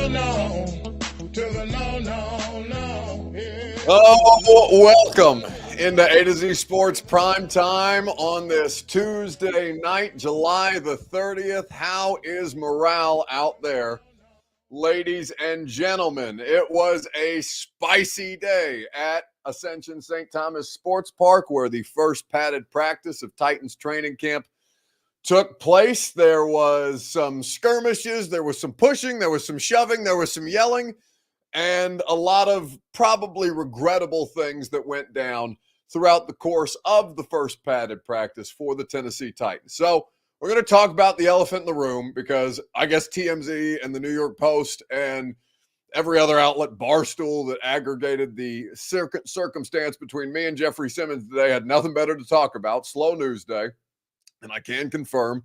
no, no. To the no, no, no. Yeah. Oh, welcome into A to Z Sports Prime Time on this Tuesday night, July the 30th. How is morale out there, ladies and gentlemen? It was a spicy day at Ascension St. Thomas Sports Park, where the first padded practice of Titans training camp took place. There was some skirmishes, there was some pushing, there was some shoving, there was some yelling, and a lot of probably regrettable things that went down throughout the course of the first padded practice for the Tennessee Titans. So we're going to talk about the elephant in the room, because I guess TMZ and the New York Post and every other outlet, Barstool, that aggregated the circumstance between me and Jeffrey Simmons today had nothing better to talk about. Slow news day. And I can confirm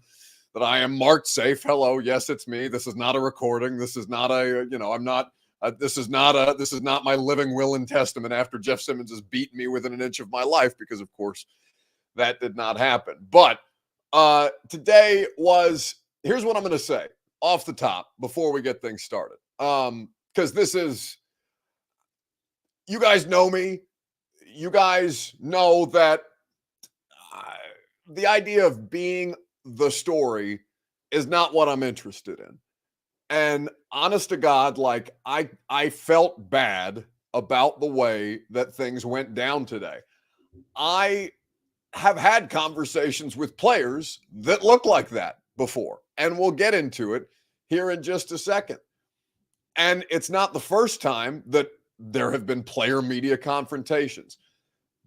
that I am marked safe. Hello, yes, it's me. This is not a recording. This is not a, I'm not. This is not my living will and testament after Jeff Simmons has beaten me within an inch of my life, because of course that did not happen. But today was, here's what I'm going to say off the top before we get things started. Because this is, you guys know me. You guys know that the idea of being the story is not what I'm interested in. And honest to God, like I felt bad about the way that things went down today. I have had conversations with players that look like that before, and we'll get into it here in just a second. And it's not the first time that there have been player media confrontations.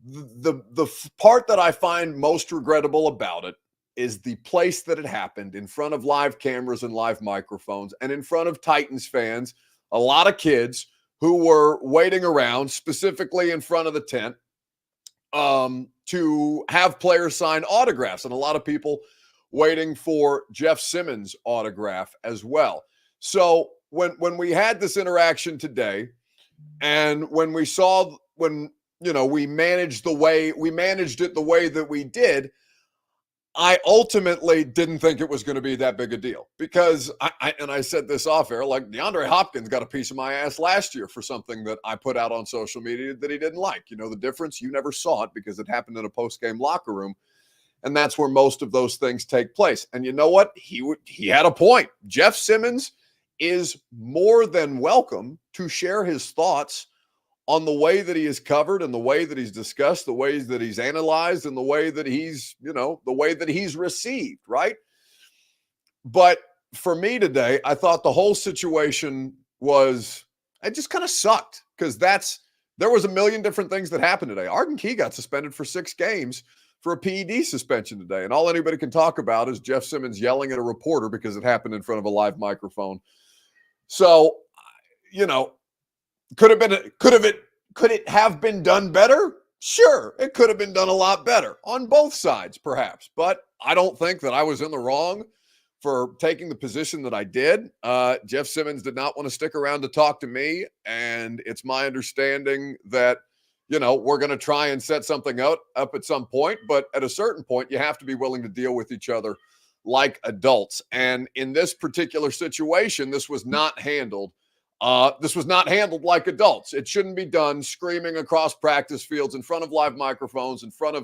The part that I find most regrettable about it is the place that it happened, in front of live cameras and live microphones, and in front of Titans fans, a lot of kids who were waiting around, specifically in front of the tent, to have players sign autographs, and a lot of people waiting for Jeff Simmons' autograph as well. So when we had this interaction today, and when we saw, we managed it the way that we did, I ultimately didn't think it was going to be that big a deal, because I said this off air, like DeAndre Hopkins got a piece of my ass last year for something that I put out on social media that he didn't like. You know the difference? You never saw it because it happened in a post-game locker room, and that's where most of those things take place. And you know what? He had a point. Jeff Simmons is more than welcome to share his thoughts on the way that he is covered, and the way that he's discussed, the ways that he's analyzed, and the way that he's, the way that he's received, right? But for me today, I thought the whole situation it just kind of sucked, because there was a million different things that happened today. Arden Key got suspended for 6 games for a PED suspension today, and all anybody can talk about is Jeff Simmons yelling at a reporter because it happened in front of a live microphone. So, could it have been done better? Sure, it could have been done a lot better on both sides, perhaps. But I don't think that I was in the wrong for taking the position that I did. Jeff Simmons did not want to stick around to talk to me, and it's my understanding that, we're going to try and set something up at some point. But at a certain point, you have to be willing to deal with each other like adults. And in this particular situation, this was not handled. Like adults. It shouldn't be done screaming across practice fields in front of live microphones, in front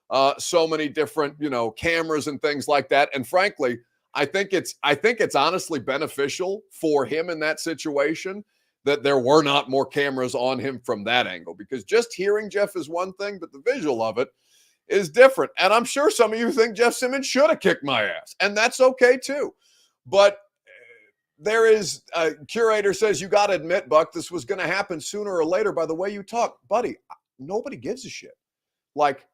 of so many different, cameras and things like that. And frankly, I think it's honestly beneficial for him in that situation that there were not more cameras on him from that angle, because just hearing Jeff is one thing, but the visual of it is different. And I'm sure some of you think Jeff Simmons should have kicked my ass, and that's okay too. But there is a curator says, you got to admit, Buck, this was going to happen sooner or later by the way you talk. Buddy, nobody gives a shit. Like,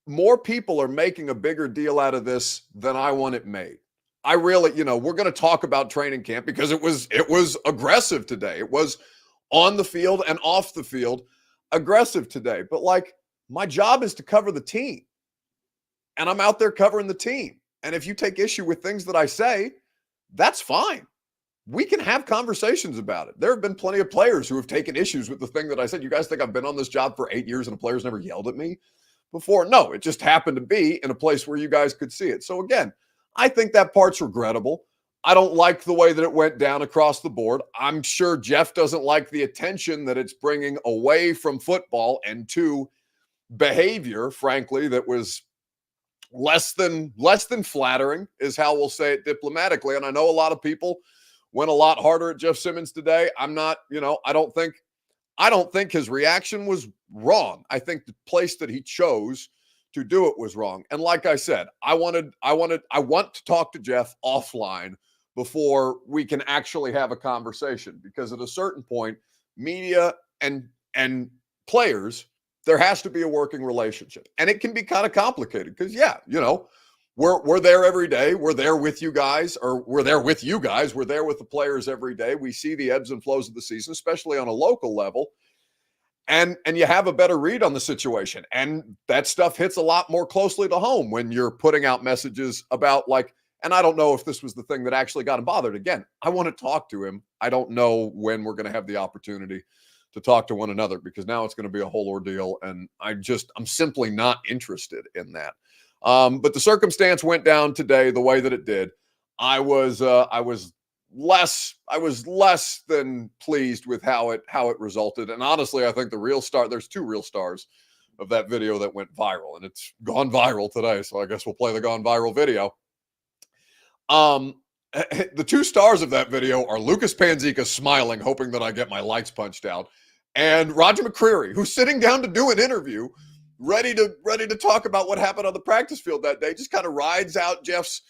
more people are making a bigger deal out of this than I want it made. I really, we're going to talk about training camp because it was aggressive today. It was on the field and off the field aggressive today. But like, my job is to cover the team, and I'm out there covering the team. And if you take issue with things that I say, that's fine. We can have conversations about it. There have been plenty of players who have taken issues with the thing that I said. You guys think I've been on this job for 8 years and a player's never yelled at me before? No, it just happened to be in a place where you guys could see it. So again, I think that part's regrettable. I don't like the way that it went down across the board. I'm sure Jeff doesn't like the attention that it's bringing away from football and to behavior, frankly, that was less than flattering, is how we'll say it diplomatically. And I know a lot of people went a lot harder at Jeff Simmons today. I'm not, I don't think his reaction was wrong. I think the place that he chose to do it was wrong. And like I said, I want to talk to Jeff offline before we can actually have a conversation, because at a certain point, media and players, there has to be a working relationship. And it can be kind of complicated because, we're there every day. We're there with you guys, or we're there with you guys. We're there with the players every day. We see the ebbs and flows of the season, especially on a local level. And you have a better read on the situation. And that stuff hits a lot more closely to home when you're putting out messages about, like, and I don't know if this was the thing that actually got him bothered. Again, I want to talk to him. I don't know when we're going to have the opportunity to talk to one another, because now it's going to be a whole ordeal. And I'm simply not interested in that. But the circumstance went down today the way that it did. I was less than pleased with how it resulted. And honestly, I think there's two real stars of that video that went viral, and it's gone viral today. So I guess we'll play the gone viral video. The two stars of that video are Lucas Panzica smiling, hoping that I get my lights punched out, and Roger McCreary, who's sitting down to do an interview, ready to talk about what happened on the practice field that day. Just kind of rides out Jeff's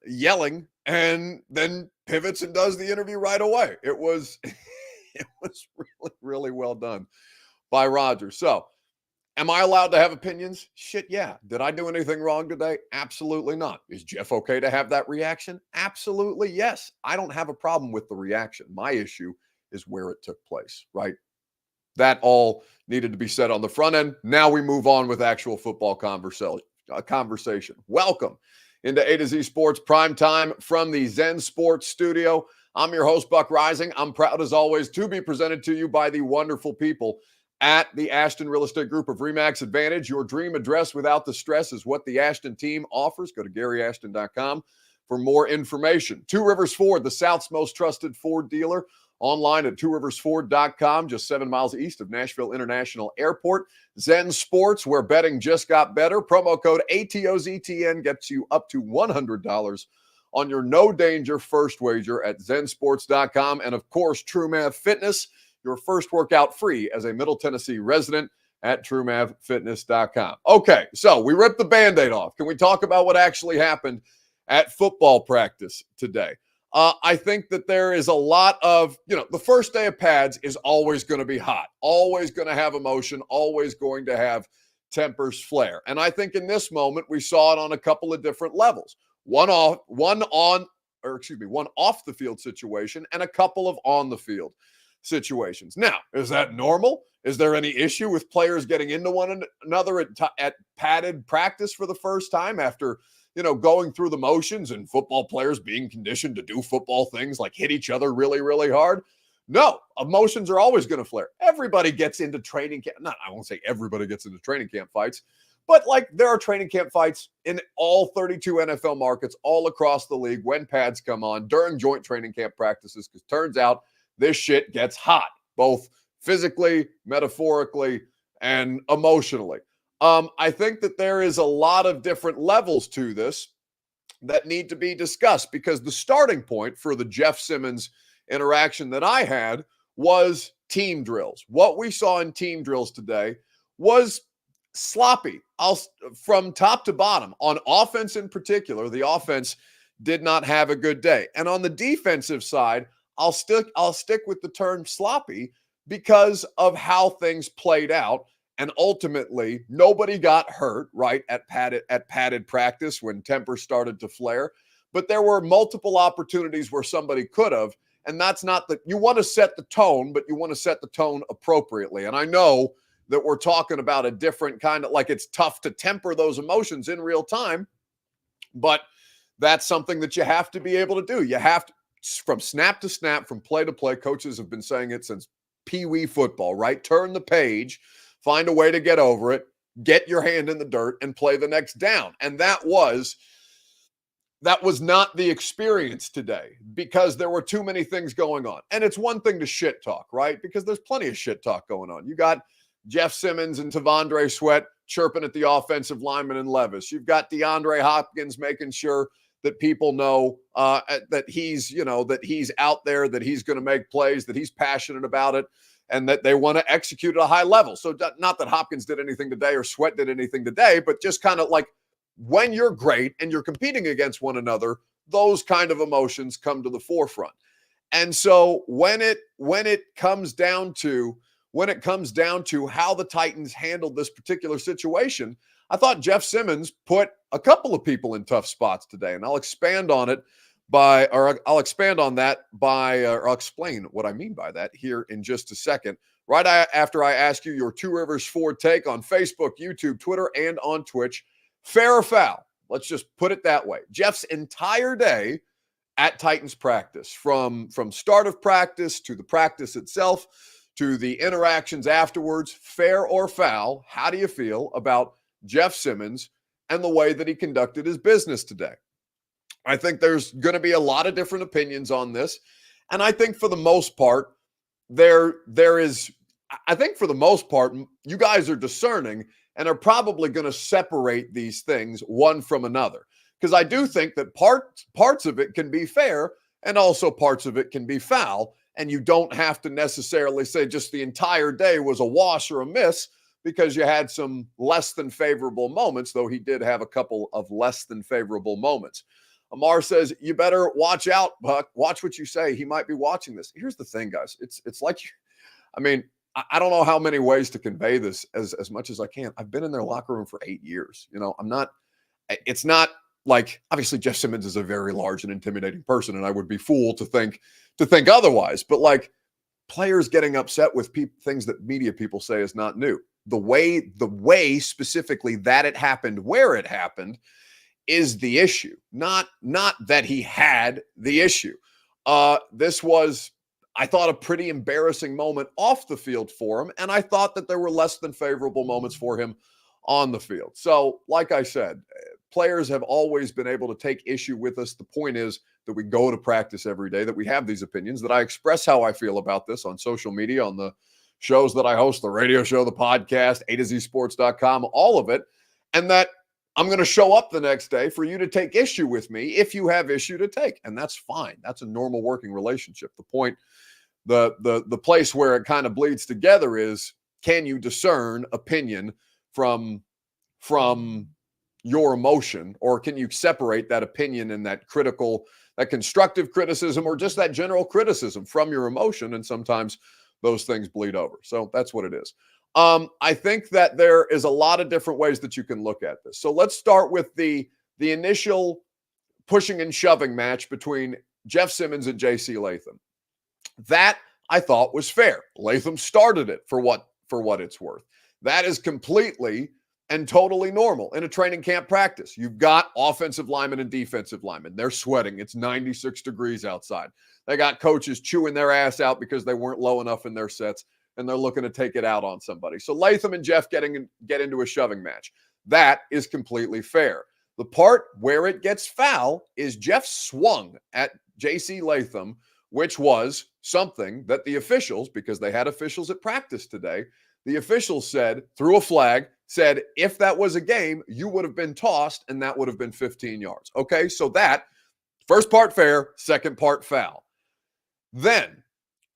yelling, and then pivots and does the interview right away. It was really, really well done by Roger. So, am I allowed to have opinions? Shit, yeah. Did I do anything wrong today? Absolutely not. Is Jeff okay to have that reaction? Absolutely yes. I don't have a problem with the reaction. My issue is where it took place, right? That all needed to be said on the front end. Now we move on with actual football conversation. Welcome into A to Z Sports Prime Time from the Zen Sports Studio. I'm your host, Buck Rising. I'm proud, as always, to be presented to you by the wonderful people at the Ashton Real Estate Group of RE/MAX Advantage. Your dream address without the stress is what the Ashton team offers. Go to GaryAshton.com for more information. Two Rivers Ford, the South's most trusted Ford dealer. Online at tworiversford.com, just 7 miles east of Nashville International Airport. Zen Sports, where betting just got better. Promo code ATOZTN gets you up to $100 on your no-danger first wager at zensports.com. And, of course, TrueMav Fitness, your first workout free as a Middle Tennessee resident at TrueMavFitness.com. Okay, so we ripped the Band-Aid off. Can we talk about what actually happened at football practice today? I think that there is a lot of, the first day of pads is always going to be hot, always going to have emotion, always going to have tempers flare. And I think in this moment, we saw it on a couple of different levels. One off the field situation and a couple of on the field situations. Now, is that normal? Is there any issue with players getting into one another at padded practice for the first time after going through the motions and football players being conditioned to do football things like hit each other really, really hard? No, emotions are always going to flare. Everybody gets into training camp. I won't say everybody gets into training camp fights, but there are training camp fights in all 32 NFL markets all across the league when pads come on during joint training camp practices, because turns out this shit gets hot, both physically, metaphorically, and emotionally. I think that there is a lot of different levels to this that need to be discussed, because the starting point for the Jeff Simmons interaction that I had was team drills. What we saw in team drills today was sloppy from top to bottom. On offense in particular, the offense did not have a good day. And on the defensive side, I'll stick with the term sloppy because of how things played out. And ultimately, nobody got hurt, right, at padded practice when tempers started to flare. But there were multiple opportunities where somebody could have. And that's not that you want to set the tone, but you want to set the tone appropriately. And I know that we're talking about a different kind of, it's tough to temper those emotions in real time. But that's something that you have to be able to do. You have to, from snap to snap, from play to play. Coaches have been saying it since Pee-wee football, right? Turn the page. Find a way to get over it, get your hand in the dirt, and play the next down. And that was that was not the experience today because there were too many things going on. And it's one thing to shit talk, right? Because there's plenty of shit talk going on. You got Jeff Simmons and Tavondre Sweat chirping at the offensive lineman and Levis. You've got DeAndre Hopkins making sure that people know that he's, that he's out there, that he's going to make plays, that he's passionate about it, and that they want to execute at a high level. So not that Hopkins did anything today or Sweat did anything today, but just kind of like when you're great and you're competing against one another, those kind of emotions come to the forefront. And so when it comes down to how the Titans handled this particular situation, I thought Jeff Simmons put a couple of people in tough spots today, and I'll explain what I mean by that here in just a second. Right after I ask you your Two Rivers Ford take on Facebook, YouTube, Twitter, and on Twitch. Fair or foul? Let's just put it that way. Jeff's entire day at Titans practice, from start of practice to the practice itself to the interactions afterwards, fair or foul, how do you feel about Jeff Simmons and the way that he conducted his business today? I think there's going to be a lot of different opinions on this. And I think for the most part, you guys are discerning and are probably going to separate these things one from another. Because I do think that parts of it can be fair and also parts of it can be foul. And you don't have to necessarily say just the entire day was a wash or a miss because you had some less than favorable moments, though he did have a couple of less than favorable moments. Amar says, you better watch out, Buck. Watch what you say. He might be watching this. Here's the thing, guys. It's like, I don't know how many ways to convey this as much as I can. I've been in their locker room for 8 years. It's not like, obviously Jeff Simmons is a very large and intimidating person, and I would be fool to think otherwise. But like, players getting upset with things that media people say is not new. The way specifically that it happened, where it happened, is the issue, not that he had the issue. This was, I thought, a pretty embarrassing moment off the field for him, and I thought that there were less than favorable moments for him on the field. So, like I said, players have always been able to take issue with us. The point is that we go to practice every day, that we have these opinions, that I express how I feel about this on social media, on the shows that I host, the radio show, the podcast, A2ZSports.com, all of it, and that I'm going to show up the next day for you to take issue with me if you have issue to take. And that's fine. That's a normal working relationship. The point, the place where it kind of bleeds together is, can you discern opinion from your emotion, or can you separate that opinion and that constructive criticism, or just that general criticism from your emotion? And sometimes those things bleed over. So that's what it is. I think that there is a lot of different ways that you can look at this. So let's start with the initial pushing and shoving match between Jeff Simmons and J.C. Latham. That I thought was fair. Latham started it for what it's worth. That is completely and totally normal in a training camp practice. You've got offensive linemen and defensive linemen. They're sweating. It's 96 degrees outside. They got coaches chewing their ass out because they weren't low enough in their sets, and they're looking to take it out on somebody. So Latham and Jeff get into a shoving match. That is completely fair. The part where it gets foul is Jeff swung at J.C. Latham, which was something that the officials, because they had officials at practice today, the officials said, threw a flag, said, if that was a game, you would have been tossed, and that would have been 15 yards. Okay, so that, first part fair, second part foul. Then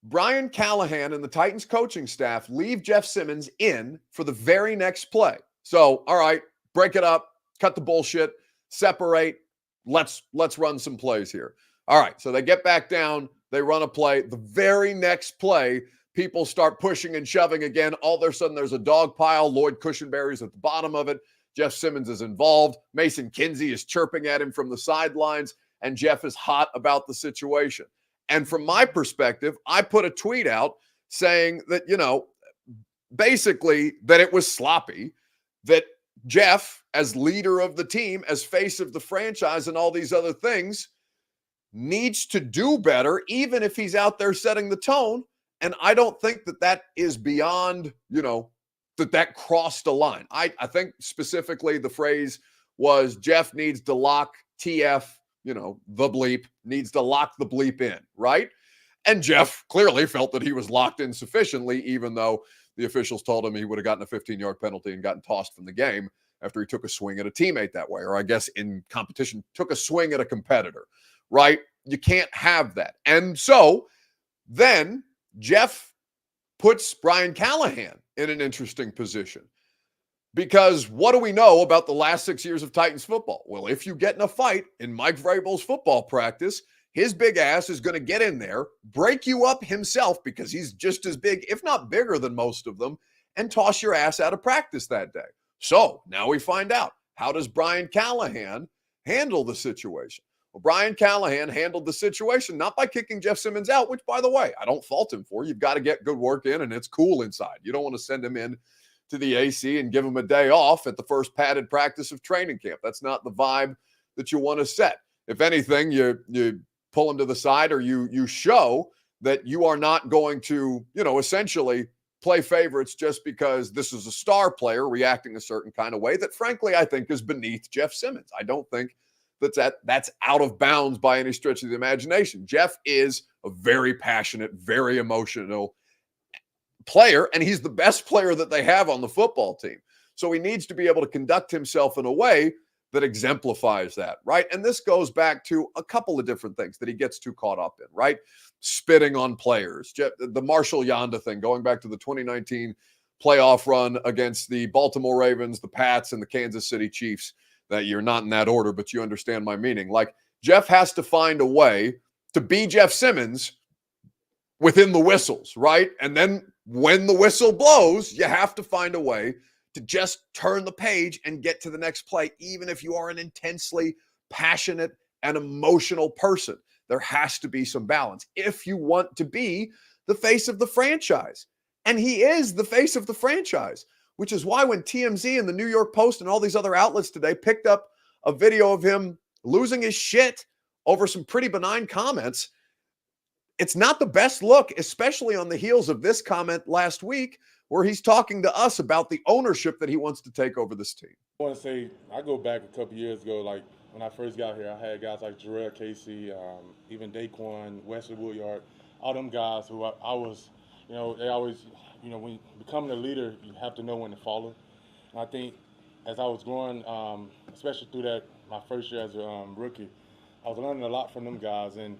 Brian Callahan and the Titans coaching staff leave Jeff Simmons in for the very next play. So, all right, break it up, cut the bullshit, separate, let's run some plays here. All right, so they get back down, they run a play. The very next play, people start pushing and shoving again. All of a sudden, there's a dog pile. Lloyd Cushenberry's at the bottom of it. Jeff Simmons is involved. Mason Kinsey is chirping at him from the sidelines, and Jeff is hot about the situation. And from my perspective, I put a tweet out saying that, basically that it was sloppy, that Jeff, as leader of the team, as face of the franchise and all these other things, needs to do better, even if he's out there setting the tone. And I don't think that is beyond, that crossed a line. I think specifically the phrase was Jeff needs to lock TF the bleep, needs to lock the bleep in, right? And Jeff clearly felt that he was locked in sufficiently, even though the officials told him he would have gotten a 15-yard penalty and gotten tossed from the game after he took a swing at a teammate that way, or I guess in competition, took a swing at a competitor, right? You can't have that. And so then Jeff puts Brian Callahan in an interesting position. Because what do we know about the last 6 years of Titans football? Well, if you get in a fight in Mike Vrabel's football practice, his big ass is going to get in there, break you up himself because he's just as big, if not bigger than most of them, and toss your ass out of practice that day. So now we find out, how does Brian Callahan handle the situation? Well, Brian Callahan handled the situation not by kicking Jeff Simmons out, which, by the way, I don't fault him for. You've got to get good work in, and it's cool inside. You don't want to send him in to the AC and give him a day off at the first padded practice of training camp. That's not the vibe that you want to set. If anything, you pull him to the side, or you show that you are not going to, essentially play favorites just because this is a star player reacting a certain kind of way that, frankly, I think is beneath Jeff Simmons. I don't think that's out of bounds by any stretch of the imagination. Jeff is a very passionate, very emotional player, and he's the best player that they have on the football team. So he needs to be able to conduct himself in a way that exemplifies that, right? And this goes back to a couple of different things that he gets too caught up in, right? Spitting on players, the Marshall Yanda thing, going back to the 2019 playoff run against the Baltimore Ravens, the Pats, and the Kansas City Chiefs that year. Not in that order, but you understand my meaning. Like, Jeff has to find a way to be Jeff Simmons within the whistles, right? And then when the whistle blows, you have to find a way to just turn the page and get to the next play, even if you are an intensely passionate and emotional person. There has to be some balance if you want to be the face of the franchise. And he is the face of the franchise, which is why when TMZ and the New York Post and all these other outlets today picked up a video of him losing his shit over some pretty benign comments, it's not the best look, especially on the heels of this comment last week where he's talking to us about the ownership that he wants to take over this team. I want to say, I go back a couple years ago, like when I first got here, I had guys like Jarrell Casey, even Daquan, Wesley Woodyard, all them guys who I was, they always, when becoming a leader, you have to know when to follow. And I think as I was growing, especially through my first year as a rookie, I was learning a lot from them guys. And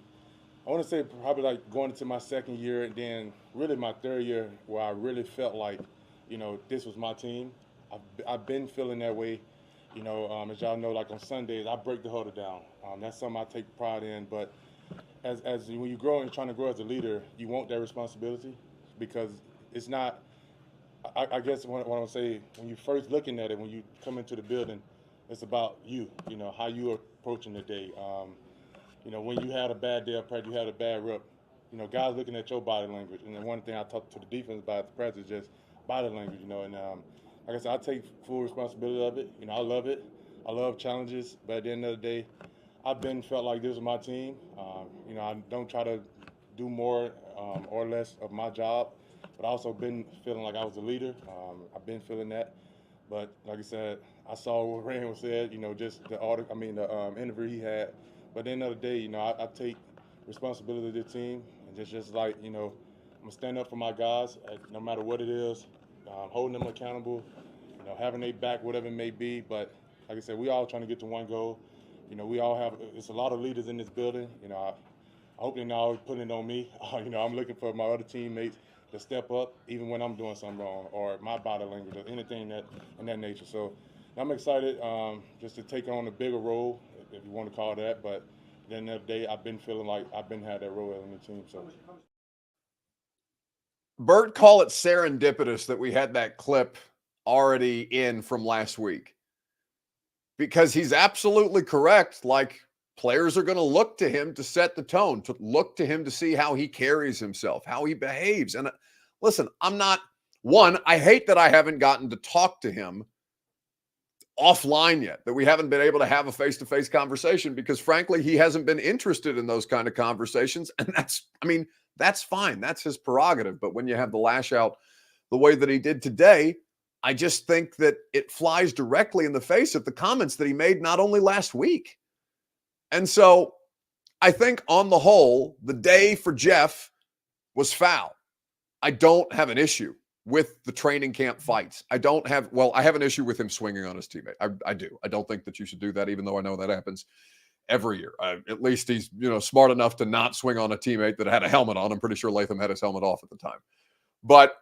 I want to say probably like going into my second year and then really my third year where I really felt like, this was my team. I've been feeling that way. As y'all know, like on Sundays, I break the huddle down. That's something I take pride in. But as when you grow and trying to grow as a leader, you want that responsibility because it's not, I guess what I want to say, when you're first looking at it, when you come into the building, it's about you, how you are approaching the day. When you had a bad day of practice, you had a bad rep, guys looking at your body language. And then one thing I talked to the defense about at the practice is just body language, and like I said, I take full responsibility of it. I love it. I love challenges, but at the end of the day, I've been felt like this was my team. I don't try to do more or less of my job, but I also been feeling like I was a leader. I've been feeling that. But like I said, I saw what Rand said, just the interview he had. But at the end of the day, I take responsibility of the team, and just like, I'm going to stand up for my guys, no matter what it is, holding them accountable, having their back, whatever it may be. But like I said, we all trying to get to one goal. We all have, it's a lot of leaders in this building. I hope they're not always putting it on me. I'm looking for my other teammates to step up, even when I'm doing something wrong, or my body language, or anything in that nature. So I'm excited just to take on a bigger role, if you want to call it that. But at the end of the day, I've been feeling like I've been had that role on the team. So Bert, call it serendipitous that we had that clip already in from last week, because he's absolutely correct. Like, players are going to look to him to set the tone, to look to him to see how he carries himself, how he behaves. And listen, I hate that I haven't gotten to talk to him offline yet, that we haven't been able to have a face-to-face conversation, because frankly, he hasn't been interested in those kind of conversations. And that's fine. That's his prerogative. But when you have the lash out the way that he did today, I just think that it flies directly in the face of the comments that he made not only last week. And so I think on the whole, the day for Jeff was foul. I don't have an issue with the training camp fights. I have an issue with him swinging on his teammate. I do. I don't think that you should do that, even though I know that happens every year. At least he's, smart enough to not swing on a teammate that had a helmet on. I'm pretty sure Latham had his helmet off at the time. But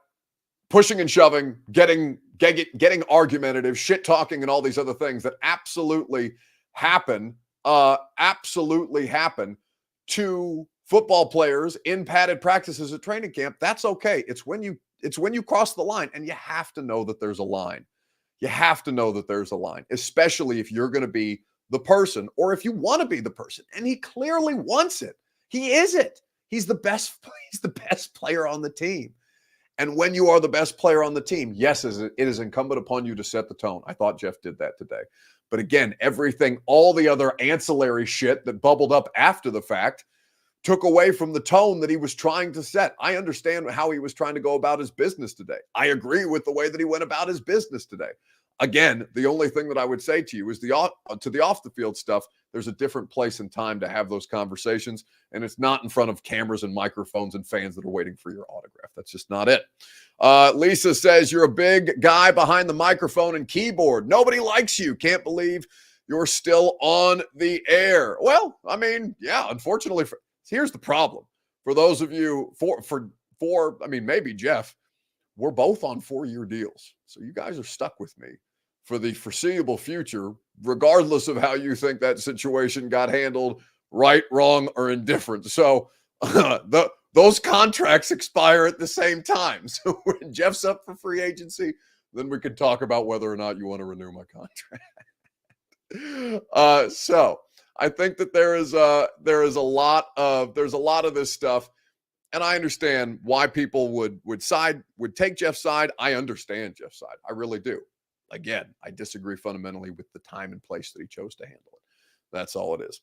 pushing and shoving, getting argumentative, shit talking, and all these other things that absolutely happen to football players in padded practices at training camp. That's okay. It's when you cross the line, and you have to know that there's a line. You have to know that there's a line, especially if you're going to be the person, or if you want to be the person. And he clearly wants it. He is it. He's the best player on the team. And when you are the best player on the team, yes, it is incumbent upon you to set the tone. I thought Jeff did that today. But again, all the other ancillary shit that bubbled up after the fact took away from the tone that he was trying to set. I understand how he was trying to go about his business today. I agree with the way that he went about his business today. Again, the only thing that I would say to you is the off the field stuff. There's a different place and time to have those conversations, and it's not in front of cameras and microphones and fans that are waiting for your autograph. That's just not it. Lisa says, you're a big guy behind the microphone and keyboard. Nobody likes you. Can't believe you're still on the air. Well, I mean, yeah, unfortunately, here's the problem. For those of you, maybe Jeff, we're both on 4-year deals. So you guys are stuck with me for the foreseeable future, regardless of how you think that situation got handled, right, wrong, or indifferent. So those contracts expire at the same time. So when Jeff's up for free agency, then we can talk about whether or not you want to renew my contract. So I think that there's a lot of this stuff. And I understand why people would take Jeff's side. I understand Jeff's side. I really do. Again, I disagree fundamentally with the time and place that he chose to handle it. That's all it is.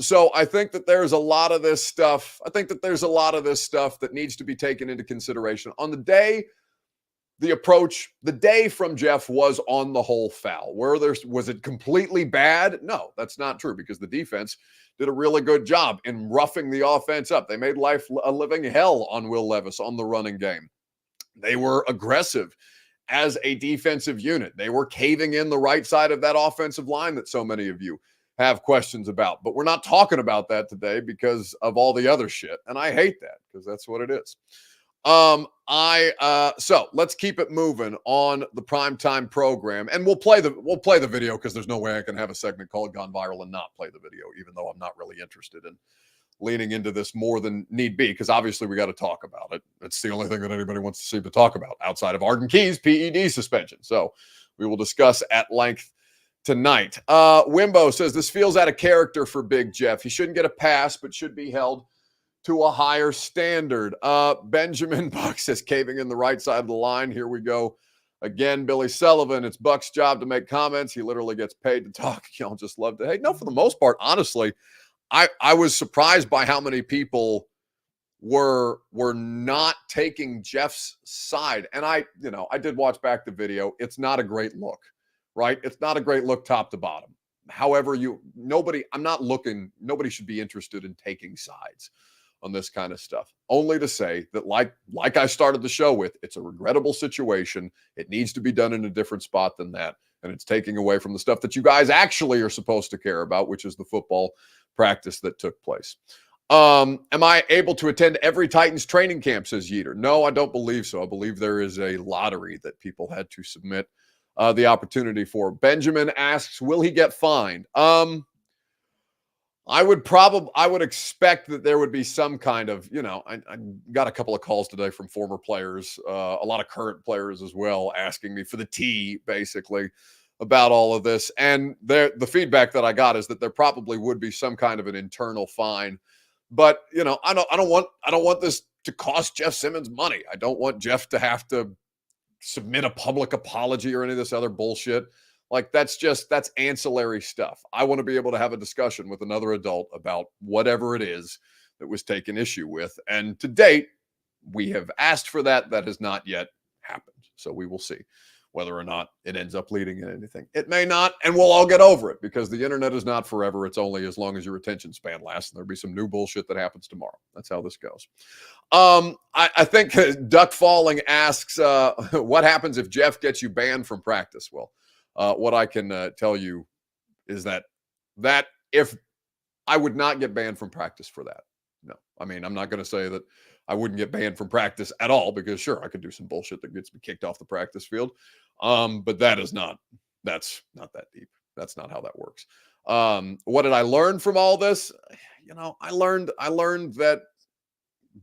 So I think that there's a lot of this stuff. That needs to be taken into consideration. On the day, the day from Jeff was on the whole foul. Was it completely bad? No, that's not true, because the defense did a really good job in roughing the offense up. They made life a living hell on Will Levis on the running game. They were aggressive as a defensive unit. They were caving in the right side of that offensive line that so many of you have questions about. But we're not talking about that today because of all the other shit. And I hate that, because that's what it is. So let's keep it moving on the primetime program, and we'll play the video, because there's no way I can have a segment called Gone Viral and not play the video, even though I'm not really interested in leaning into this more than need be, because obviously we got to talk about it. It's the only thing that anybody wants to see to talk about outside of Arden Key's PED suspension. So we will discuss at length tonight. Wimbo says, this feels out of character for Big Jeff. He shouldn't get a pass, but should be held to a higher standard. Benjamin Buck says, caving in the right side of the line. Here we go again. Billy Sullivan, it's Buck's job to make comments. He literally gets paid to talk. Y'all just love to hate. No, for the most part, honestly, I was surprised by how many people were not taking Jeff's side. And I did watch back the video. It's not a great look, right? It's not a great look top to bottom. However, nobody should be interested in taking sides on this kind of stuff. Only to say that, like I started the show with, it's a regrettable situation. It needs to be done in a different spot than that. And it's taking away from the stuff that you guys actually are supposed to care about, which is the football practice that took place. Am I able to attend every Titans training camp, says Yeater? No, I don't believe so. I believe there is a lottery that people had to submit the opportunity for. Benjamin asks, will he get fined? I would expect that there would be some kind of, I got a couple of calls today from former players, a lot of current players as well, asking me for the tea, basically, about all of this. And the feedback that I got is that there probably would be some kind of an internal fine. But, I don't want this to cost Jeff Simmons money. I don't want Jeff to have to submit a public apology or any of this other bullshit. Like, that's ancillary stuff. I want to be able to have a discussion with another adult about whatever it is that was taken issue with. And to date, we have asked for that. That has not yet happened. So we will see whether or not it ends up leading in anything. It may not, and we'll all get over it because the internet is not forever. It's only as long as your attention span lasts, and there'll be some new bullshit that happens tomorrow. That's how this goes. I think Duck Falling asks, what happens if Jeff gets you banned from practice? Well, what I can tell you is that if I would not get banned from practice for that. No, I mean, I'm not going to say that I wouldn't get banned from practice at all, because sure, I could do some bullshit that gets me kicked off the practice field. But that's not that deep. That's not how that works. What did I learn from all this? I learned that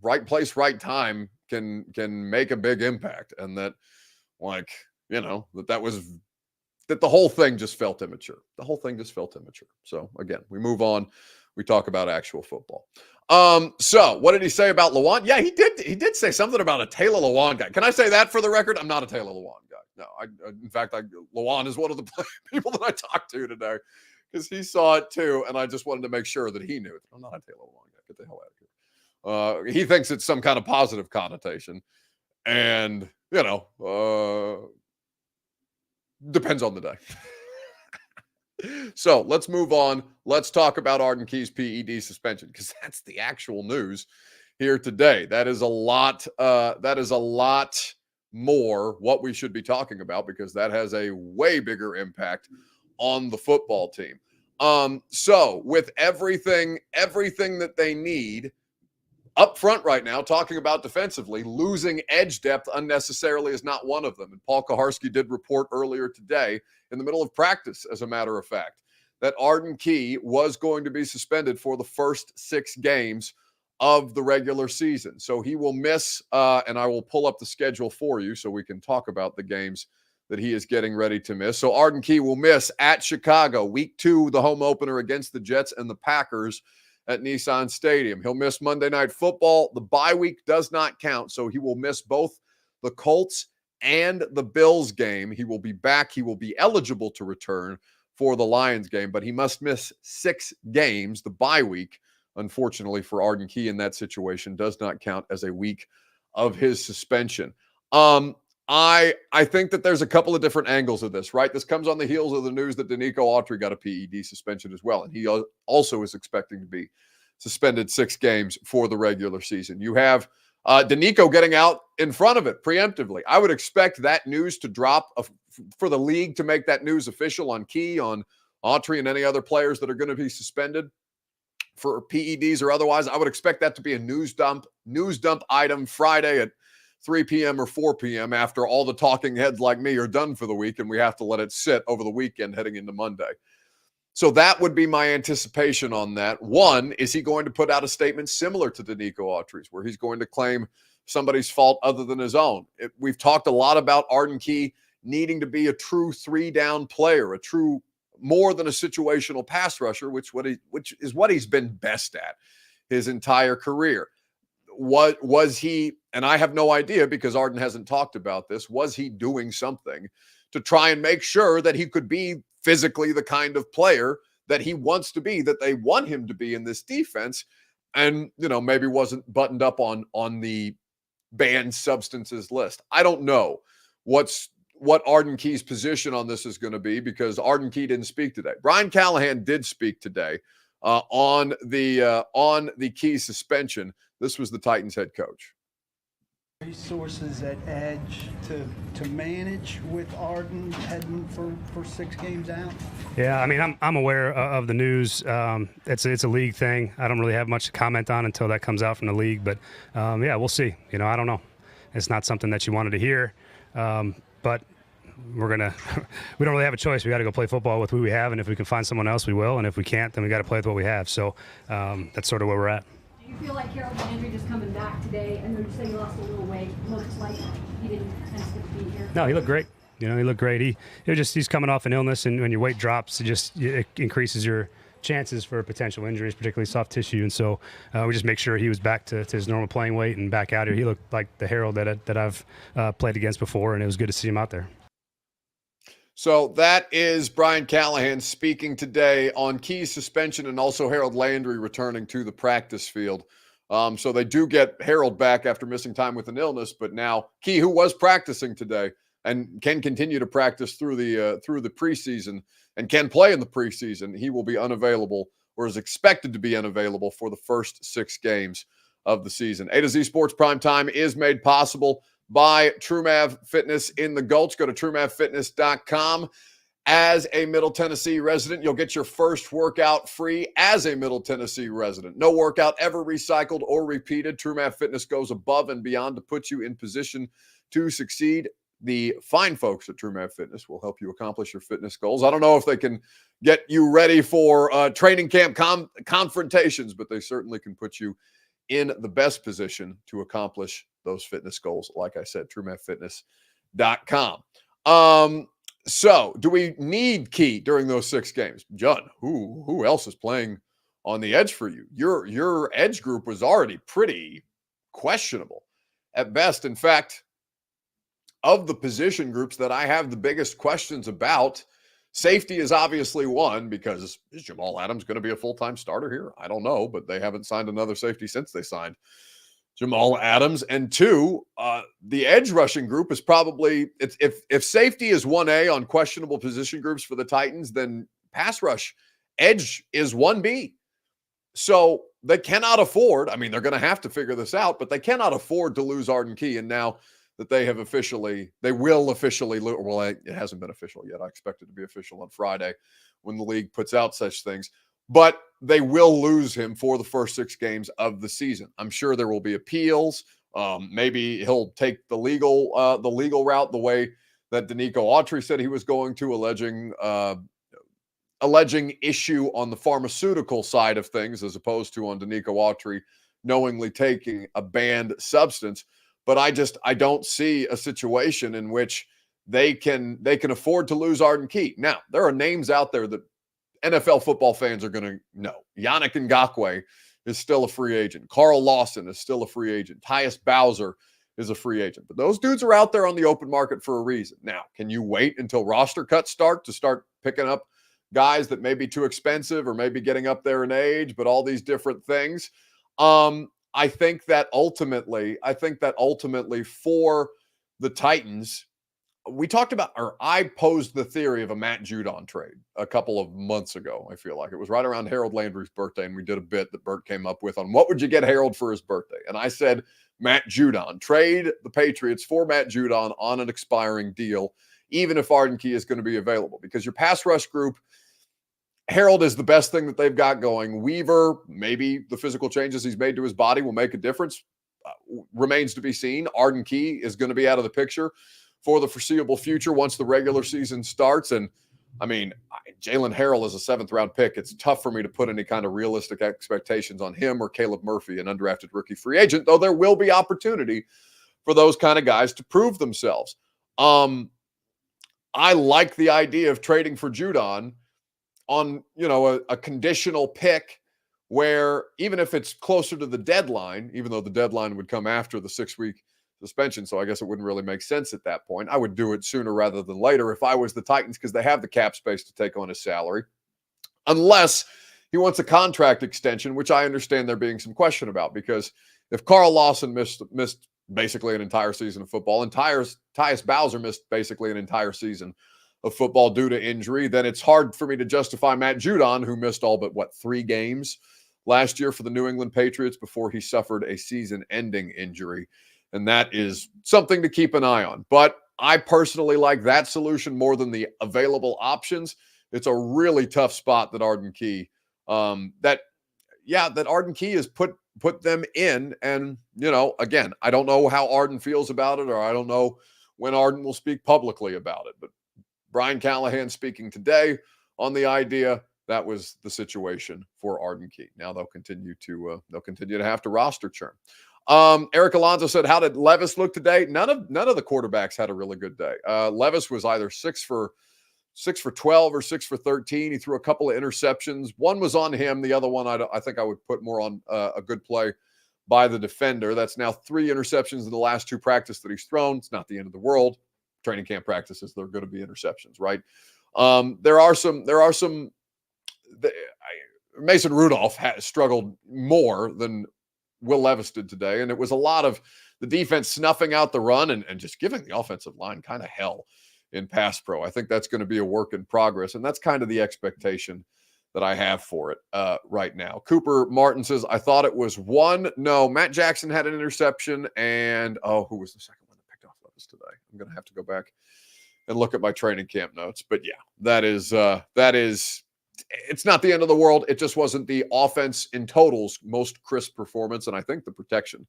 right place, right time can make a big impact, and that that the whole thing just felt immature. The whole thing just felt immature. So again, we move on. We talk about actual football. So what did he say about Lewan? Yeah, he did say something about a Taylor Lewan guy. Can I say that for the record? I'm not a Taylor Lewan guy. No, in fact, Lewan is one of the people that I talked to today, because he saw it too, and I just wanted to make sure that he knew it. I'm not a Taylor Lewan guy. Get the hell out of here. He thinks it's some kind of positive connotation, and depends on the day. So let's move on. Let's talk about Arden Key's PED suspension, because that's the actual news here today. That is a lot. That is a lot more what we should be talking about, because that has a way bigger impact on the football team. So with everything that they need up front right now, talking about defensively, losing edge depth unnecessarily is not one of them. And Paul Kaharski did report earlier today, in the middle of practice, as a matter of fact, that Arden Key was going to be suspended for the first 6 games of the regular season. So he will miss, and I will pull up the schedule for you so we can talk about the games that he is getting ready to miss. So Arden Key will miss at Chicago, week 2, the home opener against the Jets and the Packers at Nissan Stadium. He'll miss Monday Night Football. The bye week does not count, so he will miss both the Colts and the Bills game. He will be back. He will be eligible to return for the Lions game, but he must miss 6 games. The bye week, unfortunately for Arden Key in that situation, does not count as a week of his suspension. I think that there's a couple of different angles of this, right? This comes on the heels of the news that Danico Autry got a PED suspension as well, and he also is expecting to be suspended 6 games for the regular season. You have Danico getting out in front of it preemptively. I would expect that news to drop for the league to make that news official on Key, on Autry, and any other players that are going to be suspended for PEDs or otherwise. I would expect that to be a news dump item Friday at 3 p.m. or 4 p.m. after all the talking heads like me are done for the week, and we have to let it sit over the weekend heading into Monday. So that would be my anticipation on that. One, is he going to put out a statement similar to Danico Autry's, where he's going to claim somebody's fault other than his own? We've talked a lot about Arden Key needing to be a true 3-down player, a true more than a situational pass rusher, which is what he's been best at his entire career. What was he, and I have no idea because Arden hasn't talked about this, was he doing something to try and make sure that he could be physically the kind of player that he wants to be, that they want him to be in this defense, and maybe wasn't buttoned up on the banned substances list? I don't know what Arden Key's position on this is going to be, because Arden Key didn't speak today. Brian Callahan did speak today on the Key suspension. This was the Titans head coach. Resources at edge to manage with Arden heading for 6 games out? Yeah, I mean, I'm aware of the news. It's a league thing. I don't really have much to comment on until that comes out from the league. But yeah, we'll see. I don't know. It's not something that you wanted to hear, but we don't really have a choice. We got to go play football with who we have, and if we can find someone else, we will. And if we can't, then we got to play with what we have. So that's sort of where we're at. Do you feel like Harold Landry just coming back today, and they're just saying he lost a little weight, looks like he didn't tend to be here? No, he looked great. He looked great. He's coming off an illness, and when your weight drops, it increases your chances for potential injuries, particularly soft tissue. And so we just make sure he was back to his normal playing weight and back out here. He looked like the Harold that I've played against before, and it was good to see him out there. So that is Brian Callahan speaking today on Key's suspension, and also Harold Landry returning to the practice field. So they do get Harold back after missing time with an illness, but now Key, who was practicing today, and can continue to practice through the preseason and can play in the preseason, he will be unavailable, or is expected to be unavailable, for the first 6 games of the season. A to Z Sports Primetime is made possible by TrueMav Fitness in the Gulch. Go to TrueMavFitness.com. As a Middle Tennessee resident, you'll get your first workout free as a Middle Tennessee resident. No workout ever recycled or repeated. TrueMav Fitness goes above and beyond to put you in position to succeed. The fine folks at TrueMav Fitness will help you accomplish your fitness goals. I don't know if they can get you ready for training camp confrontations, but they certainly can put you in the best position to accomplish those fitness goals. Like I said, TrueMavFitness.com. So, do we need Key during those 6 games? John, who else is playing on the edge for you? Your edge group was already pretty questionable at best. In fact, of the position groups that I have the biggest questions about, safety is obviously one, because is Jamal Adams going to be a full-time starter here? I don't know, but they haven't signed another safety since they signed Jamal Adams. And 2, the edge rushing group is probably, if safety is 1A on questionable position groups for the Titans, then pass rush edge is 1B. So they cannot afford, I mean, they're going to have to figure this out, but they cannot afford to lose Arden Key. And now that they will officially, well, it hasn't been official yet. I expect it to be official on Friday when the league puts out such things. But they will lose him for the first 6 games of the season. I'm sure there will be appeals. Maybe he'll take the legal route, the way that Danico Autry said he was going to, alleging issue on the pharmaceutical side of things, as opposed to on Danico Autry knowingly taking a banned substance. But I don't see a situation in which they can afford to lose Arden Key. Now, there are names out there that NFL football fans are going to know. Yannick Ngakoue is still a free agent. Carl Lawson is still a free agent. Tyus Bowser is a free agent. But those dudes are out there on the open market for a reason. Now, can you wait until roster cuts start picking up guys that may be too expensive or maybe getting up there in age, but all these different things? I think that ultimately for the Titans, we talked about, or I posed the theory of a Matt Judon trade a couple of months ago. I feel like it was right around Harold Landry's birthday, and we did a bit that Bert came up with on what would you get Harold for his birthday. And I said, Matt Judon, trade the Patriots for Matt Judon on an expiring deal, even if Arden Key is going to be available, because your pass rush group, Harold is the best thing that they've got going. Weaver, maybe the physical changes he's made to his body will make a difference. Remains to be seen. Arden Key is going to be out of the picture for the foreseeable future once the regular season starts. And I mean, Jalen Harrell is a 7th-round pick. It's tough for me to put any kind of realistic expectations on him or Caleb Murphy, an undrafted rookie free agent, though there will be opportunity for those kind of guys to prove themselves. I like the idea of trading for Judon on, a conditional pick where, even if it's closer to the deadline, even though the deadline would come after the 6-week suspension, so I guess it wouldn't really make sense at that point. I would do it sooner rather than later if I was the Titans, because they have the cap space to take on his salary, unless he wants a contract extension, which I understand there being some question about, because if Carl Lawson missed basically an entire season of football, and Tyus Bowser missed basically an entire season of football due to injury, then it's hard for me to justify Matt Judon, who missed all but 3 games last year for the New England Patriots before he suffered a season-ending injury. And that is something to keep an eye on. But I personally like that solution more than the available options. It's a really tough spot that Arden Key, that Arden Key has put them in. And, again, I don't know how Arden feels about it, or I don't know when Arden will speak publicly about it. But Brian Callahan speaking today on the idea that was the situation for Arden Key. Now they'll continue to have to roster churn. Eric Alonso said, how did Levis look today? None of the quarterbacks had a really good day. Levis was either 6 for 12 or 6 for 13. He threw a couple of interceptions. One was on him. The other one, I think I would put more on a good play by the defender. That's now 3 interceptions in the last 2 practices that he's thrown. It's not the end of the world. Training camp practices, they're going to be interceptions, right? Mason Rudolph has struggled more than Will Levis did today. And it was a lot of the defense snuffing out the run and just giving the offensive line kind of hell in pass pro. I think that's going to be a work in progress. And that's kind of the expectation that I have for it right now. Cooper Martin says, I thought it was one. No, Matt Jackson had an interception. And, who was the second one that picked off Levis today? I'm going to have to go back and look at my training camp notes. But yeah, that is, it's not the end of the world. It just wasn't the offense in total's most crisp performance. And I think the protection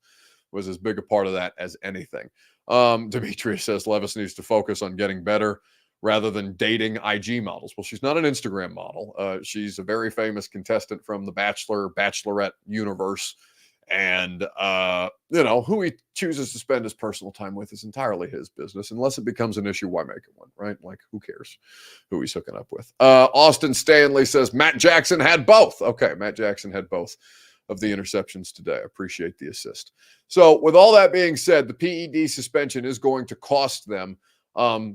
was as big a part of that as anything. Demetrius says Levis needs to focus on getting better rather than dating IG models. Well, she's not an Instagram model. She's a very famous contestant from the Bachelorette universe. And, who he chooses to spend his personal time with is entirely his business. Unless it becomes an issue, why make it one, right? Like, who cares who he's hooking up with? Austin Stanley says Matt Jackson had both. Okay, Matt Jackson had both of the interceptions today. I appreciate the assist. So with all that being said, the PED suspension is going to cost them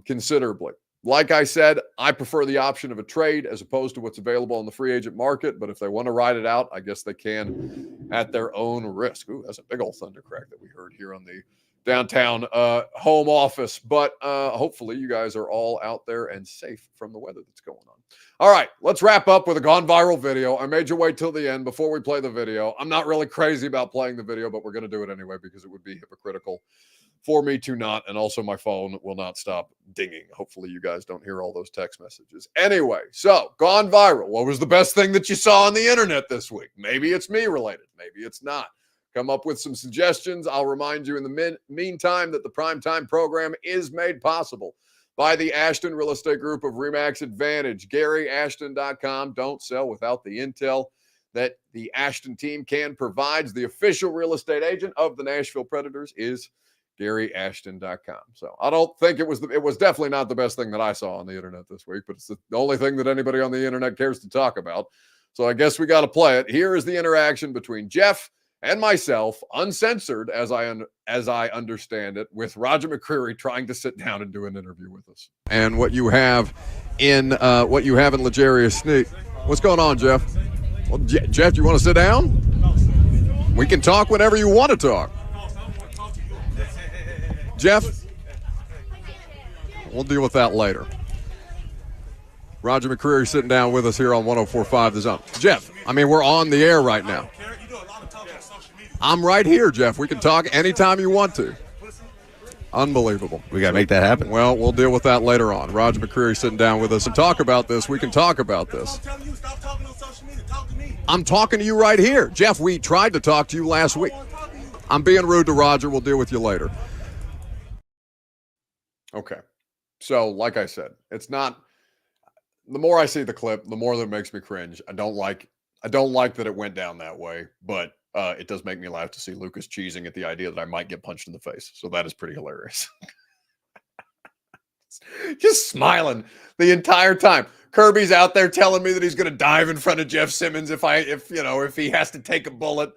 considerably. Like I said, I prefer the option of a trade as opposed to what's available on the free agent market. But if they want to ride it out, I guess they can at their own risk. Ooh, that's a big old thunder crack that we heard here on the downtown home office. But hopefully you guys are all out there and safe from the weather that's going on. All right, let's wrap up with a gone viral video. I made you wait till the end before we play the video. I'm not really crazy about playing the video, but we're going to do it anyway because it would be hypocritical for me to not, and also my phone will not stop dinging. Hopefully you guys don't hear all those text messages. Anyway, so gone viral. What was the best thing that you saw on the internet this week? Maybe it's me related. Maybe it's not. Come up with some suggestions. I'll remind you in the meantime that the Primetime program is made possible by the Ashton Real Estate Group of RE/MAX Advantage. GaryAshton.com. Don't sell without the intel that the Ashton team can provide. The official real estate agent of the Nashville Predators is GaryAshton.com. So I don't think it was definitely not the best thing that I saw on the internet this week, but it's the only thing that anybody on the internet cares to talk about. So I guess we got to play it. Here is the interaction between Jeff and myself, uncensored as I understand it, with Roger McCreary trying to sit down and do an interview with us. And what you have in L'Jarius Sneed. What's going on, Jeff? Well, Jeff, you want to sit down? We can talk whenever you want to talk. Jeff, we'll deal with that later. Roger McCreary sitting down with us here on 104.5 The Zone. Jeff, we're on the air right now. I'm right here, Jeff. We can talk anytime you want to. Unbelievable. We got to make that happen. Well, we'll deal with that later on. Roger McCreary sitting down with us and talk about this. We can talk about this. I'm talking to you right here. Jeff, we tried to talk to you last week. I'm being rude to Roger. We'll deal with you later. Okay. So, like I said, it's not – the more I see the clip, the more that it makes me cringe. I don't like that it went down that way, but it does make me laugh to see Lucas cheesing at the idea that I might get punched in the face. So that is pretty hilarious. Just smiling the entire time. Kirby's out there telling me that he's going to dive in front of Jeff Simmons if he has to take a bullet.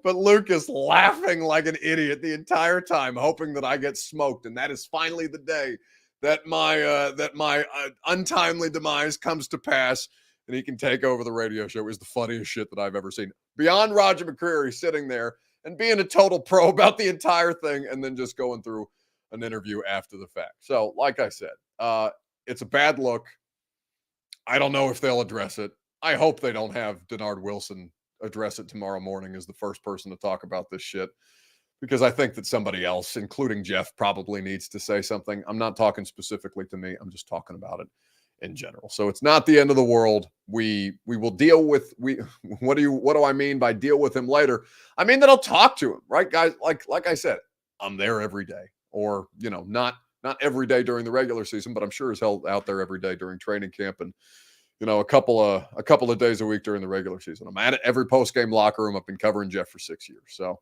But Lucas laughing like an idiot the entire time, hoping that I get smoked. And that is finally the day that my untimely demise comes to pass and he can take over the radio show. It was the funniest shit that I've ever seen. Beyond Roger McCreary sitting there and being a total pro about the entire thing and then just going through an interview after the fact. So, like I said, it's a bad look. I don't know if they'll address it. I hope they don't have Denard Wilson address it tomorrow morning as the first person to talk about this shit, because I think that somebody else, including Jeff, probably needs to say something. I'm not talking specifically to me. I'm just talking about it in general. So it's not the end of the world. We will deal with what do I mean by deal with him later? I mean that I'll talk to him, right, guys? Like I said, I'm there every day, or not every day during the regular season, but I'm sure as hell out there every day during training camp and a couple of days a week during the regular season. I'm at every post-game locker room. I've been covering Jeff for 6 years. So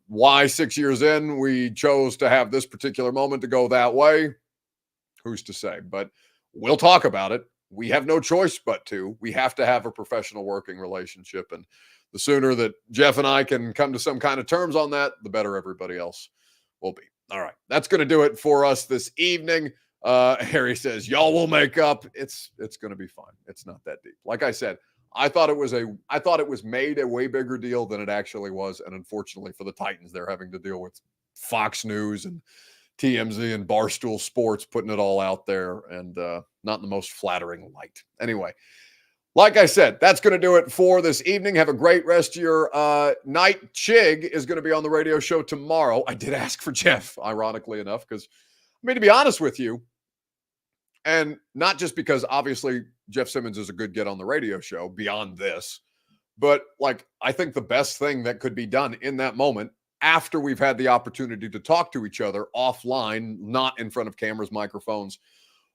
why 6 years in we chose to have this particular moment to go that way, who's to say? But we'll talk about it. We have no choice but to. We have to have a professional working relationship. And the sooner that Jeff and I can come to some kind of terms on that, the better everybody else will be. All right. That's going to do it for us this evening. Harry says, y'all will make up. It's going to be fine. It's not that deep. Like I said, I thought it was made a way bigger deal than it actually was. And unfortunately for the Titans, they're having to deal with Fox News and TMZ and Barstool Sports putting it all out there, and not in the most flattering light. Anyway, like I said, that's going to do it for this evening. Have a great rest of your night. Chig is going to be on the radio show tomorrow. I did ask for Jeff, ironically enough, because, I mean, to be honest with you, and not just because obviously Jeff Simmons is a good get on the radio show beyond this, but like, I think the best thing that could be done in that moment, after we've had the opportunity to talk to each other offline, not in front of cameras, microphones,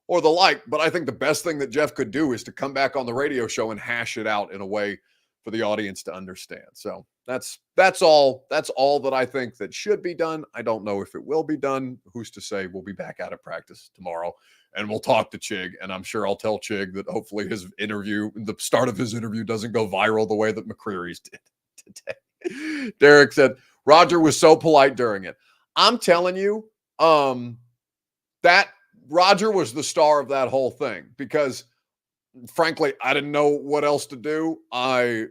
or the like, but I think the best thing that Jeff could do is to come back on the radio show and hash it out in a way for the audience to understand. So that's all that I think that should be done. I don't know if it will be done. Who's to say? We'll be back out of practice tomorrow, and we'll talk to Chig, and I'm sure I'll tell Chig that hopefully the start of his interview doesn't go viral the way that McCreary's did today. Derek said, Roger was so polite during it. I'm telling you, that Roger was the star of that whole thing because, frankly, I didn't know what else to do. I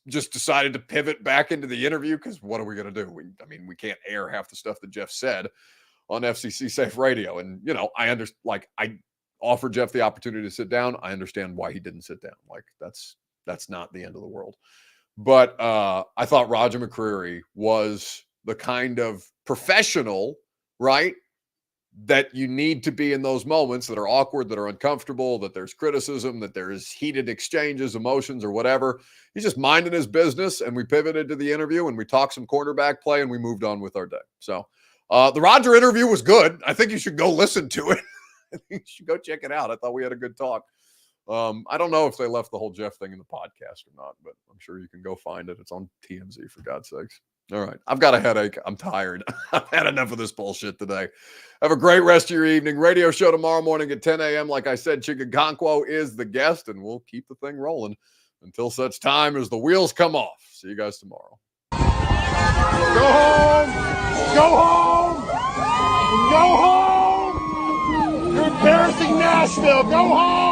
just decided to pivot back into the interview because what are we going to do? We can't air half the stuff that Jeff said on FCC Safe Radio. And, I offered Jeff the opportunity to sit down. I understand why he didn't sit down. Like, that's not the end of the world. But I thought Roger McCreary was the kind of professional, right, that you need to be in those moments that are awkward, that are uncomfortable, that there's criticism, that there's heated exchanges, emotions, or whatever. He's just minding his business, and we pivoted to the interview, and we talked some quarterback play, and we moved on with our day. So the Roger interview was good. I think you should go listen to it. I think you should go check it out. I thought we had a good talk. I don't know if they left the whole Jeff thing in the podcast or not, but I'm sure you can go find it. It's on TMZ, for God's sakes. All right. I've got a headache. I'm tired. I've had enough of this bullshit today. Have a great rest of your evening. Radio show tomorrow morning at 10 a.m. Like I said, Chigagonkwo is the guest, and we'll keep the thing rolling until such time as the wheels come off. See you guys tomorrow. Go home! Go home! Go home! You're embarrassing Nashville. Go home!